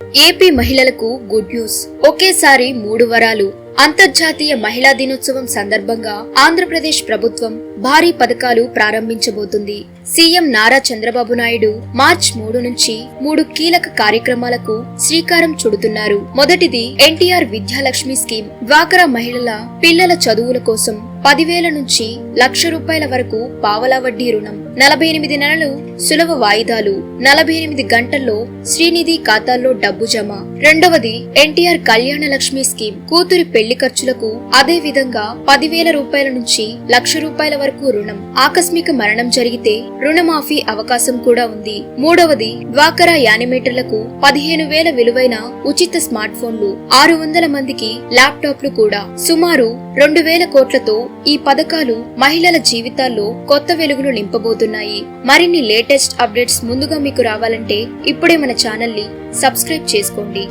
AP మహిళలకు good news. ఒకేసారి 3 వరాలు. అంతర్జాతీయ మహిళా దినోత్సవం సందర్భంగా ఆంధ్రప్రదేశ్ ప్రభుత్వం భారీ పథకాలు ప్రారంభించబోతుంది. సీఎం నారా చంద్రబాబు నాయుడు మార్చి 3 నుంచి 3 కీలక కార్యక్రమాలకు శ్రీకారం చుడుతున్నారు. మొదటిది ఎన్టీఆర్ విద్యాలక్ష్మి స్కీమ్. డ్వాక్రా మహిళల పిల్లల చదువుల కోసం 10,000 నుంచి ₹1,00,000 వరకు పావలా వడ్డీ రుణం, 48 నెలలు సులభ వాయిదాలు, 48 గంటల్లో శ్రీనిధి ఖాతాల్లో డబ్బు జమ. రెండవది ఎన్టీఆర్ కళ్యాణ లక్ష్మి స్కీమ్. కూతురి పెళ్లి ఖర్చులకు అదే విధంగా ₹10,000 నుంచి ₹1,00,000 వరకు రుణం. ఆకస్మిక మరణం జరిగితే రుణమాఫీ అవకాశం కూడా ఉంది. మూడవది డ్వాక్రా యానిమేటర్లకు 15,000 విలువైన ఉచిత స్మార్ట్ ఫోన్లు, 600 మందికి ల్యాప్టాప్లు కూడా. సుమారు 2,000 కోట్లతో ఈ పథకాలు మహిళల జీవితాల్లో కొత్త వెలుగులు నింపబోతున్నాయి. మరిన్ని లేటెస్ట్ అప్డేట్స్ ముందుగా మీకు రావాలంటే ఇప్పుడే మన ఛానల్ ని సబ్స్క్రైబ్ చేసుకోండి.